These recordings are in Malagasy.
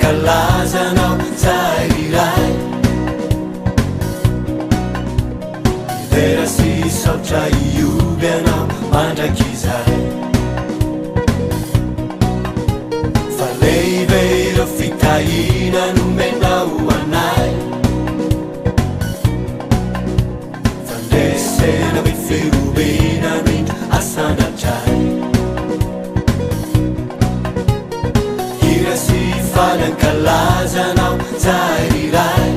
kalazanao zairay verasi saotra ioby anao mandrakizay fa lehibe ireo fitahina nomenao anay fandresena me ferobena mindra asanatray irasi falankalazanao zairay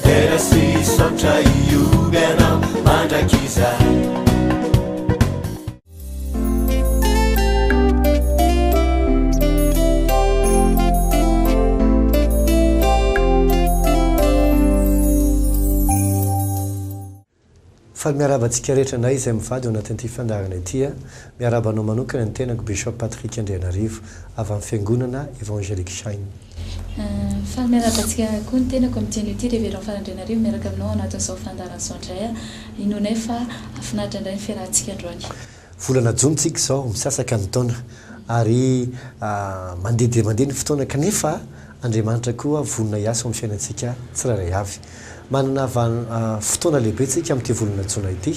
verasi saotra ioby anao mandrakizay fa miarabantsika rehetra nay izay mivady ao anatin'ity fandarana itya miarabanao manokana ny tenako bishop Patrick Andrianarivo avy amin'ny fiangonana Evangelique Shine. Fa miarabantsika koa ny tenako amin'ny ity Révérend Frère Andrianarivo miaraka aminao anatin'izao fandarana sondray inonay fa afinaritra indray ny fiarahantsika androany. Volana jontsika izao misasaka ny taona ary mandeha dia mandeha ny fotoana kanefa Andriamanitra koa vonona hiasa amin'ny fiainantsika tsirairay avy. Manana fotoana lehibe tsika amin'ity volana jona ity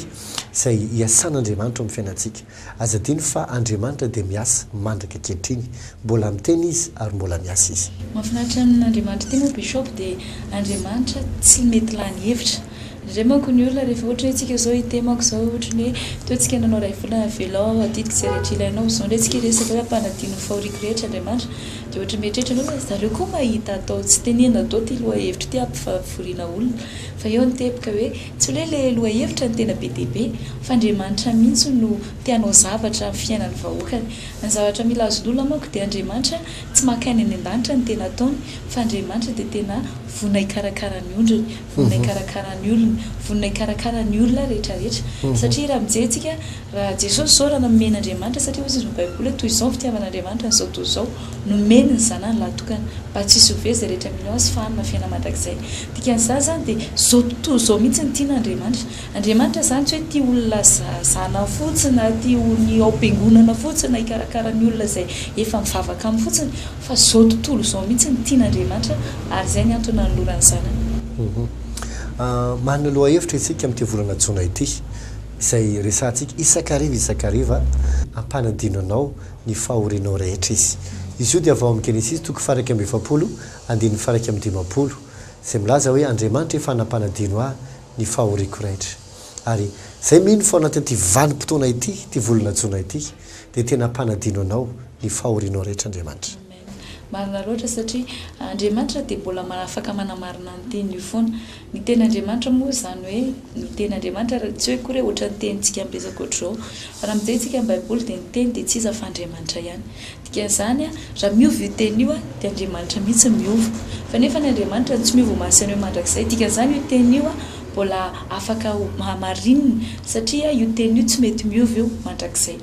izay hiasan'Andriamanitra amin'ny fiainantsika. Aza diny fa Andriamanitra dia miasa mandraka ankehitriny, mbola miteny izy ary mbola miasa izy. Mahafinaritra amin'Andriamanitra ity moa bishop dia Andriamanitra tsy mety lany hevitra. Indray manko ny olona rehefa ohatra hoe tsika zao hitemako zao ohatra ny hoe toetsika nanao ray volana velao adidika izay rehetra ilainao zao ndray tsika resaka hoe ampanadino fahoriako rehetra Andriamanitra dia ohatra mieritreritra anao hoe zareo koa mahita atao tsy tenena atao ty loha hevitra ty ampifavoriana olona fa eo ny tepika hoe tsy hoe le loha hevitra ny tena be dia be fa Andriamanitra mihitsy no tianao zavatra amin'ny fiainan'ny vahoakany. Ny zavatra mila azon'olona manko dia Andriamanitra tsy makany any an-danitra ny tena ataony fa Andriamanitra dia tena vonona hikarakara ny ondriny, vonona hikarakara ny olona, vonona hikarakara ny olona rehetrarehetra. Satria raha mijerentsika raha Jesosy zao raha nomen'Andriamanitra satria hozy ny Baiboly hoe toy izao ny fitiavan'Andriamanitra nyzao toy izao nomeny ny zanany lahatokana mba tsisy ove zay rehetra mila azy fa hanina fiaina mandrakizay. Dikan'izany zany dia zao tontolo zao mihitsy ny tian'Andriamanitra. Andriamanitra zany tsy hoe tia olona zana fotsiny na tia ny am-piangonana fotsiny na hikarakara ny olona zay efa mivavaka amin'ny fotsiny fa zao tontolo zao mihitsy ny tian'Andriamanitra ary zay ny antony nanolorany zanany. Manana loha hevitra isika amin'ity volana jona ity izay resantsika isakariva ampanadinanao ny fahorianao rehetra izy. Izy io dia avy ao amin'ny Genesis toko 1:20 andininy 1:10 izay milaza hoe Andriamanitra efa nampanadino ahy ny fahoriako rehetra. Ary zay mino fa ao anatin'ity vanim-potoana ity ty volana jona ity dia tena ampanadino anao ny fahorianao rehetra Andriamanitra. Marina loatra satria Andriamanitra dia mbola afaka manamarina ny teniny io foana. Ny tenin'Andriamanitra moa zany hoe ny tenin'Andriamanitra tsy hoe kory ohatra ny tenintsika amin'ny resaka ohatr'izao. Raha mijerentsika amin'ny Baiboly dia ny teny dia tsy iza fa Andriamanitra ihany. Dikan'izany raha miova io teny io dia Andriamanitra mihitsy miova. Fa nefa ny Andriamanitra tsy miova masina hoe mandrakizay. Dikan'izany io teny io mbola afaka marinina satria io teny io tsy mety miova io mandrakizay.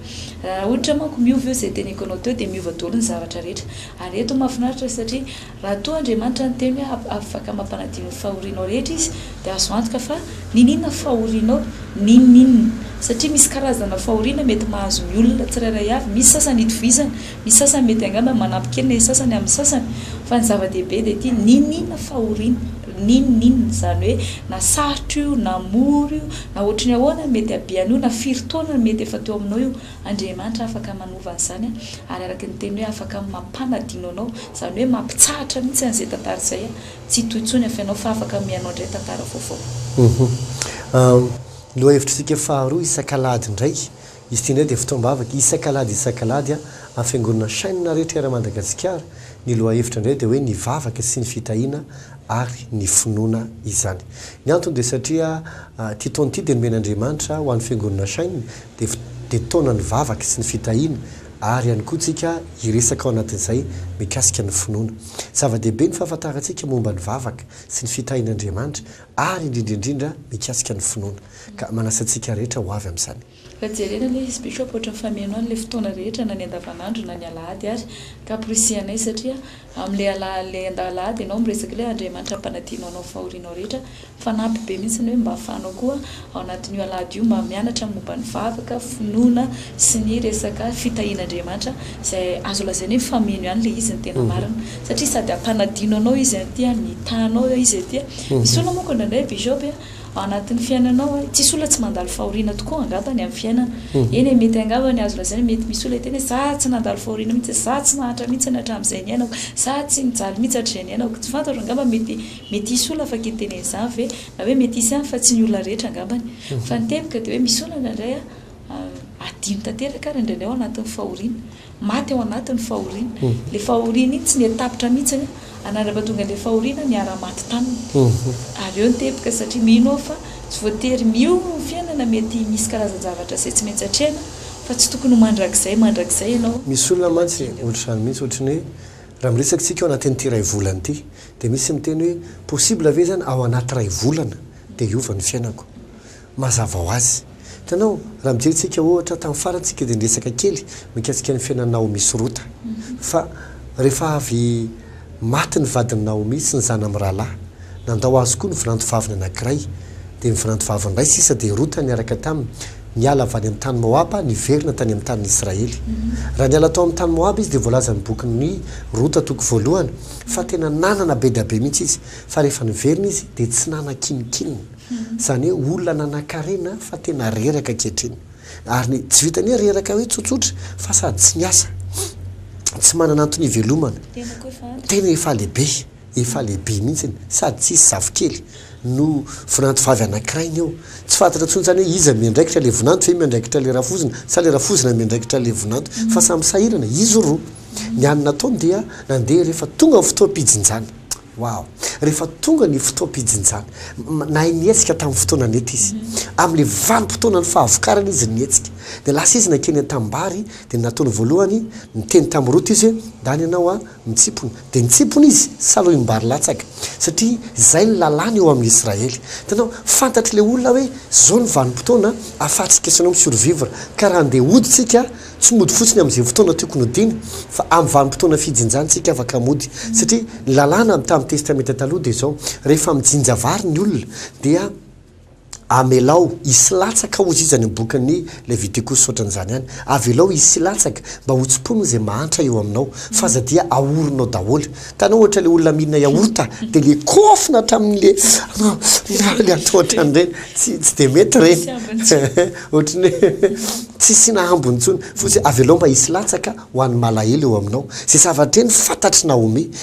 Raha ohatra manko miova io izay teniko anao teo dia miova daholo ny zavatra rehetra. Ary eto mahafinaritra satria raha toa Andriamanitra ny teny hoe afaka mampanadino fahorianao rehetra izy dia azo antoka fa ninona fahorianao ninona satria misy karazana fahoriana mety mahazo ny olona tsirairay avy. Misy sasany hitovizana, misy sasany mety angamba manampy kely ny sasany amin'ny sasany fa ny zava-dehibe dia ity ninona fahoriana ninona zany hoe na sarotra io na mora io na ohatrany ahoana mety abiany io na firy-taona mety efa teo aminao io Andriamanitra afaka manova an'izany ary araka ny teny hoe afaka mampanadino anao zany hoe mampitsahatra mihitsy an'izay tantara izay tsy toitsony afa ianao fa afaka mianao indray tantara vaovao. Loha hevitrisika faharoa isan-kalady indray izy ity indray dia fotoam-bavaka isan-kalady amin'ny fiangonana Shine rehetra era Madagasikara. Ny loha hevitra indray dia hoe ny vavaka sy ny fitahiana ary ny finoana izany. Ny antony dia satria ty taona ity dia nomen'Andriamanitra ho an'ny fiangonana Shine dia taona ny vavaka sy ny fitahiana ary ihany koa tsika hiresaka ao anatin'izay mikasika ny finoana. Zava-dehibe ny fahafantarantsika momba ny vavaka sy ny fitahian'Andriamanitra ary indrindrindrindra mikasika ny finoana ka manasantsika rehetra ho avy amin'izany. fa jerena le izy bishop ohatry ny famianao le fotoana rehetra na ny andavanandro na ny alahady ary ka aprisianay satria am'le andalahady ianao miresaka le Andriamanitra ampanadianao anao fahorianao rehetra fanampy be mihitsy hoe mba ahafahanao koa ao anatin'io alahady io mba mianatra momba ny vavaka finoana sy ny resaka fitahian'Andriamanitra izay azo lazaina hoe fameno ihany le izy ny tena marina satria sady ampanadiano anao izy aty mitanao izy aty misy olona moa ndraindray bishop anatin'ny fiainanao tsisy olona tsy mandalo fahoriana tokoa angambany amin'ny fiainana eny mety angambany azo lazaina mety misy olona teny za tsy nandalo fahoriana mihitsy za tsy nahatra mihitsy hatramin'izay ny ainako za tsy nijaly mihitsy hatrizay ny ainako tsy fantatra angamba mety isy olona afaka iteny izany ve na hoe mety isy ihany fa tsy ny olona rehetra angambany fa nitebika dia hoe misy olona indray adino tanteraka ary indraindray ao anatin'ny fahoriana maty ao anatin'ny fahoriana le fahoriana iny tsy netapitra mihitsy anaraba-tonga le fahoriana miara-maty tanina ary eo nitebika satria mino fa tsy voatery mio fiainana mety misy karazan-javatra izay tsy maintsy hatrehana fa tsy tokony mandrakizay ianao misy olona mantsy ohatrany mihitsy ohatrany hoe raha miresaka tsika ao anatin'ity ray volana ity dia misy miteny hoe possible ave zany ao anaty ray volana dia iova ny fiainako mazava ho azy tanao raha mijeritsika ohatra tamin'ny farantsika dia nresaka kely mikasika ny fiainanao misy rota fa rehefa avy maty ny vadiny Naomi sy ny zana amin'ny rahalahy nandao azy koa ny vinantovaviny anankiray dia ny vinantovaviny iray sisa dia rota niaraka taminy niala avy any amin'ny tany Moaba niverina tany amin'ny tany Israely raha niala tao amin'ny tany Moaba izy dia voalaza ny bokin'ny rota toko voalohany fa tena nanana be dia be mihitsy izy fa rehefa niverina izy dia tsy nanan-kinikinina zany hoe olona nanan-karena fa tena reraka ankehitriny ary tsy vitany hoe reraka hoe tsotsotra fa sady tsy niasa tsy manana antony ivelomana tena efa lehibe mihitsy sady tsy isy zavokely no vinantovavy anankiray eo tsy fantatra tsony zany hoe izy miandraikitra le vinanto fe miandraikitra le rafozina sa le rafozina miandraikitra le vinanto fa samy sahirana izy roa ny anina taony dia nandeha rehefa tonga ny fotoam-pijinjany wow rehefa tonga ny fotoam-pijinjany nahay nietsika tamin'ny fotoana nety izy amin'le vanim-potoana ny fahavokarana izy nietsika dia lasa izy nakeny an-tambary dia nataony voalohany niteny tamin'ny rota izy hoe dany ianao mitsipona dia nitsipona izy saloha imbary latsaka satria izay ny lalàna eo amin'ny Israely tanao fantatry le olona hoe zao ny vanim-potoana ahafahantsika isanao misurvivre ka raha andeha hoditsika tsy mody fotsiny amin'izay fotoana tokony hodiny fa amin'ny vanim-potoana fijinjantsika afaka mody satria ny lalàna tamin'ny testamenta taloha dia zao rehefa mijinja vary ny olona dia amelao isy latsaka ozy izy any bokan'ny Levitikos ohatran'izany ihany avelao isy latsaka mba hotsimponina izay mahantra eo aminao fa za dia ahorinao daholo tanao ohatra le olona mihinana yaourta dia le kofina hatramin'le atao ohatran'ireny tsy dia mety reny ohatrany hoe tsy sina ambony intsony fotsy avelao mba isy latsaka ho an'ny malahelo eo aminao zay zavatra eny fantatry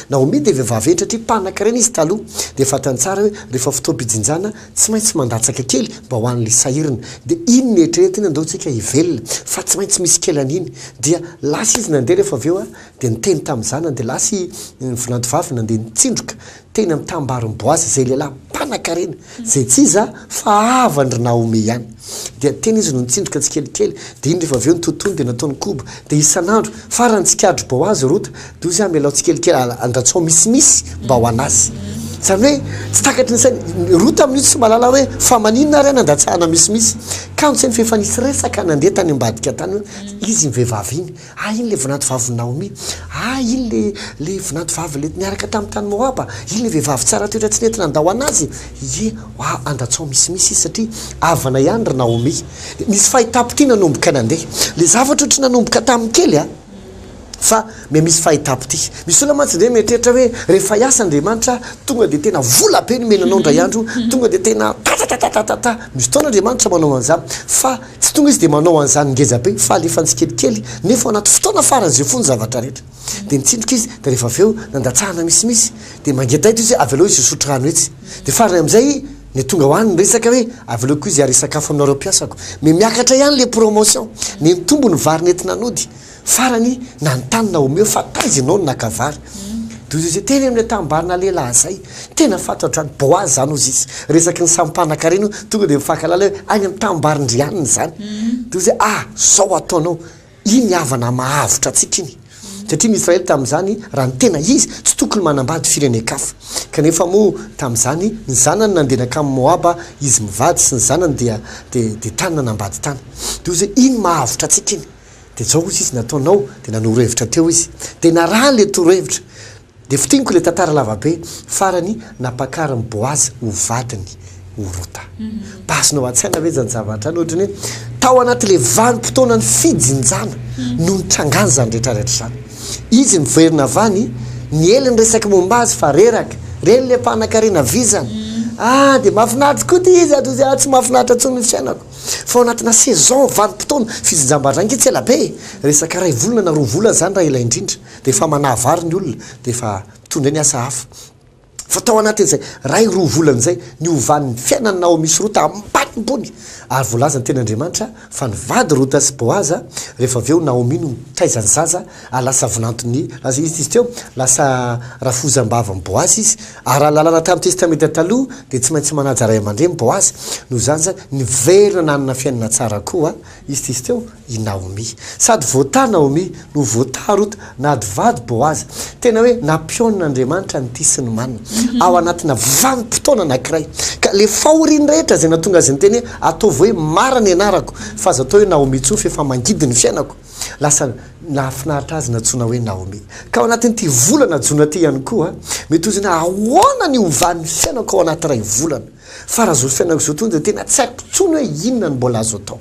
Naomi dia vehivavy entratry mpanan-karena izy taloha dia fantany tsara hoe rehefa fotoam-pijinjana tsy maintsy mandatsaka kely mba ho an'le sahirana dia iny ny eritreretiny andaontsika hivelona fa tsy maintsy misy kelany iny dia lasa izy nandeha rehefa aveo dia niteny tamin'ny zanany dia lasa vinantovavy nandeha nitsindroka teny amin'ny tambarin'ny Boazy zay lehilahy mpanan-karena zay tsy iza fa avandry Naomi ihany dia teny izy no nitsindroka tsikelikely dia iny rehefa aveo nitontony dia nataony koba dia isan'andro farany-tsikadro Boazy rota dia ozy amelao tsikelikely andratsao misimisy mba ho anazy zany hoe tsy takatry ny sainy rota amin'io tsy malala hoe fa maninona ary nandatsahana misimisy ka no sainy fefa nisy resaka nandeha tany ambadika tany hoe izy mivehivavy iny iny le vinantovavy Naomi iny le vinantovavy le niaraka tamin'ny tany Moaba iny le vehivavy tsara toetra tsy nety nandao anazy andatsao misimisy izy satria avana ihany ry Naomi nisy fahitapo-ty nanomboka nandeha le zavatra ohatra nanomboka tamin'ny kely fa misy fahitapo ty misy olona mantsy ndray mietreritra hoe rehefa hiasa Andriamanitra tonga dia tena vola be ny menanao indray andro tonga dia tena tatatatata misy fotoana Andriamanitra manao an'izany fa tsy tonga izy dia manao an'izany ngeza be fa alefa ntsikelikely nefa anaty fotoana farany zay fony zavatra rehetra dia nitsindroka izy dia rehefa aveo nandatsahana misimisy dia mangetaito izy avelao izy sotro rano etsy dia farany amin'izay ny tonga hoany ny resaka hoe avelao koa izy ary sakafo aminareo mpiasako miakatra ihany le promotion ny mitombo ny vary nentina anody farany nanontany Naomi hoe fa taizy ianao ny nakavary dia izy teny amin'ny tambarina lehilahy zay tena fantatra ny Boazy zany ozy izy resaky ny sampanankarena tonga dia mifankalala hoe any amin'ny tambarindrianiny zany dia izy zao ataonao iny havana mahavotra antsika iny satria ny Israely tamin'izany raha ny tena izy tsy tokony manambady firene-kafa kanefa moa tamin'izany ny zanany nandenaka amin'ny Moaba izy mivady sy ny zanany dia tany nanambady tany dia zay iny mahavotra antsika iny dia zao izy nataonao dia nanorohevitra teo izy dia naraha le torohevitra dia fitiniko le tantara lavabe farany napakariny Boazy ho vadiny Rota pasinao an-tsaina ve zany zavatra any ohatrany hoe tao anaty le vanim-potoana ny fijinjana no nitrangany zany rehetrarehetra zany izy miverina vany ny eliny resaka momba azy fa reraka reny le mpanan-karena vizana dia mahafinaritra koa ty izy adozy tsy mahafinaritra tsony ny fiainako fa anatina saison vanim-potoana fijinjam-badrangitsy tsy elabe resaka ray volana na roa volana zany raha ela indrindra dia efa manavary ny olona dia efa mitondra ny asa hafa fa tao anatin'izay ray roa volana zay ny ovan'ny fiainany Naomi sy Rota ambanimbony ary voalazany ten'Andriamanitra fa nivady Rota sy Boaza rehefa aveo Naomi no taizany zaza lasa vinantony aza izy teo lasa rafozam-bavany Boazy izy ary lalana tamin'ny testamenta taloha dia tsy maintsy manaja ray aman-dreny Boazy no zany zany niverina nanana fiainana tsara koa izy teo i Naomi sady voata Naomi no voata Rota nady vady Boazy tena hoe nampionan'Andriamanitra ny tisy ny manina ao anatina vanim-potoana anankiray ka le fahoriany rehetra zay natonga azy ny teny hoe ataovy hoe marany anarako fa azo atao hoe Naomi tsofa efa mangidy ny fiainako lasa nahafinaritra azy natsoina hoe Naomi ka ao anatin'ity volana jona ty ihany koa mety ozy na ahoana ny ovan'ny fiainako ao anaty ray volana fa raha zao fiainako zao tony dia tena tsy haiko tsony hoe inona ny mbola azo atao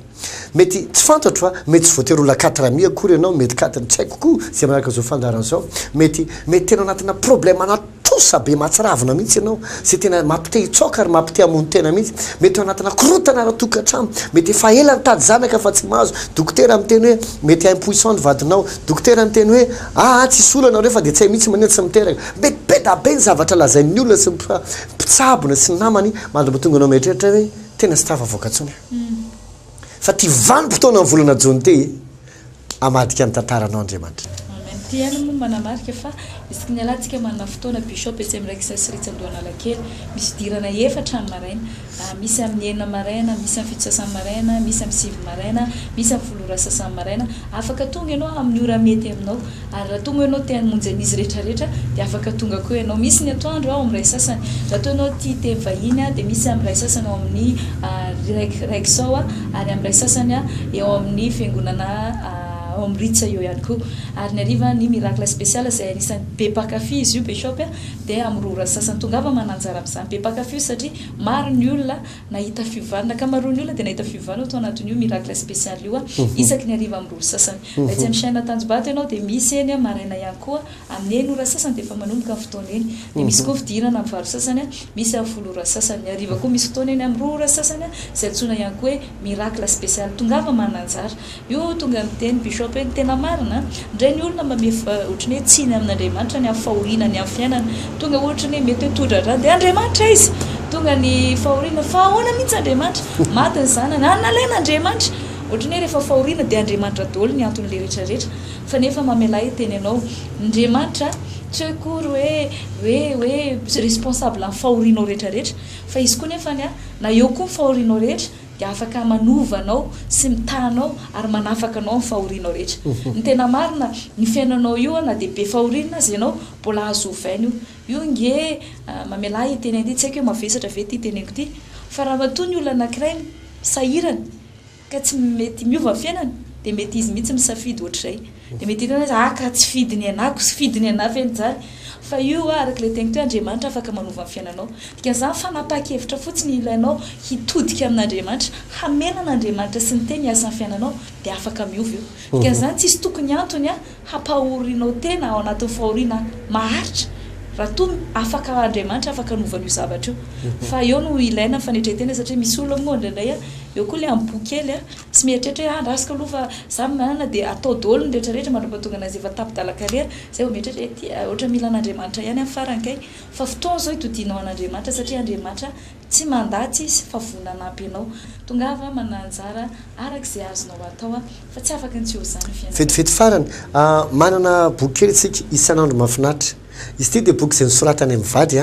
mety tsy fantatro mety tsy voatery olona 4 akory ianao mety 4 tsy haiko koa zay manaraka zao fandaran'izao mety tena anatina problème anatosa be mahatsiravina mihitsy ianao zay tena mampite hitsoka ary mampite hamony tena mihitsy mety anatina korotana raha-tokantrano mety efa ela nitady zanaka fa tsy mahazo dokotera miteny hoe mety impuissant vadinao dokotera miteny hoe tsisy olana reo fa dia tsy hay mihitsy manena tsy miteraka mety bedabe ny zavatra lazain'ny olona sy mpitsabona sy ny namany mandro matonga anao mieritreritra hoe tena sy tafavoaka tsony fa ty vanim-potoana ny volana jona ty amadika ny tantaranao Andriamanitra ty ihany moa manamarika fa isaky ny alantsika manana fotoana bishop etsy amin'ny raiky sasiritsy Andohanalakely misy dirana 4 ny maraina misy amin'ny 9 maraina misy amin'ny 7 sasany maraina misy amin'ny 7 maraina misy amin'ny 10 sasany maraina afaka tonga ianao amin'ny ora mety aminao ary raha tonga ianao te hamonjy an'izy rehetrarehetra dia afaka tonga koa ianao misy ny atoandro ao amin'ny ray sasany raha toa ianao tia teny vahiny dia misy amin'ny ray sasany ao amin'ny raiky zao ary amin'ny ray sasany eo amin'ny fiangonana ao amin'ny ritsa eo ihany koa ary ny ariva ny miracle spécial zay anisan'ny be mpakafy izy io bishop dia amin'ny rora sasany tongava mananjara amin'izany be mpakafy satria maro ny olona nahita fiovanana ka maro ny olona dia nahita fiovanana atao anatin'io miracle spécial io isaky ny ariva amin'ny rora sasany raha tsy chaîne Tanjobato ianao dia misy eny maraina ihany koa amin'ny 9 ora sasany dia efa manomboka ny fotoana eny dia misy koa fidirana amin'ny 9 sasany misy amin'ny 10 ora sasany ariva koa misy fotoana eny amin'ny 2 ora sasany zay antsoina ihany koa hoe miracle spécial tongava mananjara io tonga miteny bishop tena marina ndray ny olona mamefa ohatrany hoe tsiny amin'Andriamanitra ny amin'ny fahoriana ny amin'ny fiainana tonga ohatrany hoe mety hoe todradrano dia Andriamanitra izy tonga ny fahoriana fa ahoana mihitsy Andriamanitra maty ny zanany nalaina Andriamanitra ohatrany hoe rehefa fahoriana dia Andriamanitra daholo ny anton'le rehetrarehetra fa nefa mamela teny ianao Andriamanitra tsy hoe kory hoe responsable amin'ny fahorianao rehetrarehetra fa izy koa nefa na eo koa ny fahorianao rehetra dia afaka manovanao sy mitanao ary manafaka anao amin'ny fahorianao rehetra ny tena marina ny fiainanao io na dia be fahoriana azy ianao mbola azo ovaina io nge mamela teny an'ity tsy haiko hoe mavesatra ve ty teneniko ity fa raha matoa ny olona anankiray sahirana ka tsy mety miova fiainana dia mety izy mihitsy misafidy ohatr'izay dia mety hitana hoe ka tsy fidiny anako sy fidiny anafy enjary fa io araka le tegna toe Andriamanitra afaka manova ny fiainanao dikan'izany fanapa-kevitra fotsiny ilainao hitodika amin'Andriamanitra hamelan'Andriamanitra sy ny teny hiasa ny fiainanao dia afaka miova io dikan'izany tsisy tokony antony hampahorinao tena ao anatin'ny fahoriana maharitra raha toa afaka Andriamanitra afaka novan'io zavatra io fa eo no ilaina fanetretena satria misy olona moa ndraindray eo koa le amin'ny boky tsy mieritreritra hoe andrasika aloha fa za manana dia atao daholo ny rehetrarehetra mandram-pahatonga anazy efa tapidala-karrière zay mieritreritra ohatra mila an'Andriamanitra ihany amin'ny farankay fa fotoana zao hitodianao an'Andriamanitra satria Andriamanitra tsy mandatsy izy fa vonanampy ianao tongava mananjara arak'izay azonao atao fa tsy afaka ny tsy ho zany fiainana fetifety farany manana boky kely tsika isan'andro mahafinaritra izy ty dia boky izay nisoratany amin'ny vady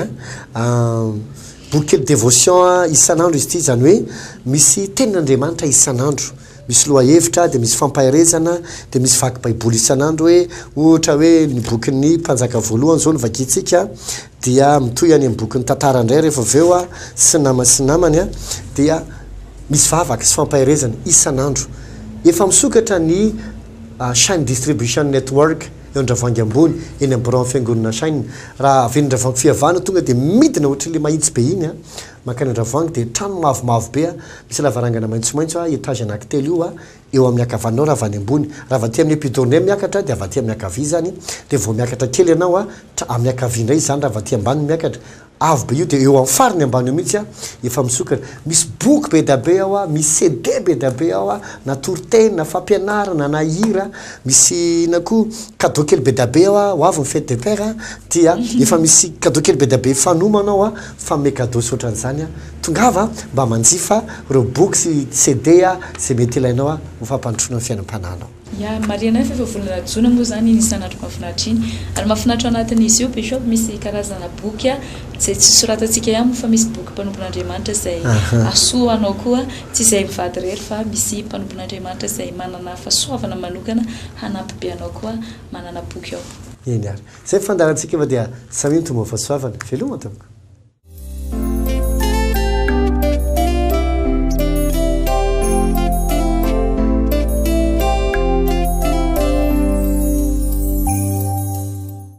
boky kely dévotion isan'andro izy ty zany hoe misy tenin'Andriamanitra isan'andro misy lohahevitra de misy fampahirezana de misy vaky baiboly isan'andro hoe ohatra hoe ny bokyny mpanjaka voalohany zao ny vakitsika dia mitoy any amin'ny bokyny tantara indray rehefa aveo a sy namany a dia misy vavaka sy fampahirezana isan'andro efa misokatra ny Shine Distribution Network eondravangy ambony eny ambran fiangonana Shine raha avenondravangy fihavana tonga de midina ohatran'le mahitsy be iny a makany andravangy de trano mavomavo be a misy lavarangana maitsomaitso a etage anankitelo io a eo amin'ny akavanao raha avany ambony raha vaty amin'ny épidorné miakatra de avaty amin'ny akavia zany de vao miakatra kely ianao a amin'ny akavia indray zany raha vaty ambany miakatra avo be io de eo amin'ny fariny ambany io mihitsy a efa misokatra misy boky be da be ao a misy CD be da be ao a na toritena fampianarana na hira misy na koa cadeau kely be da be ao a ho avy ny fête des pères a dia efa misy cadeau kely be da be fanomanao a fa me cadeau sotran'izany a tongava mba manjifa reo boky sy CD a zay mety ilainao a ho fampandrosoana ny fiainam-pananao ya mariana fa efa volana jona moa zany iny isan'andro mahafinaritra iny ary mahafinaritra anatin'izy io bishop misy karazana boky a zay tsy soratantsika ihany fa misy boky mpanompon'Andriamanitra zay asoanao koa tsy izay mivady rery fa misy mpanompon'Andriamanitra zay manana fahasoavana manokana hanampy be anao koa manana boky ao eny ary zay fandarantsika fa dia samy tomba fahasoavana veloma tamiko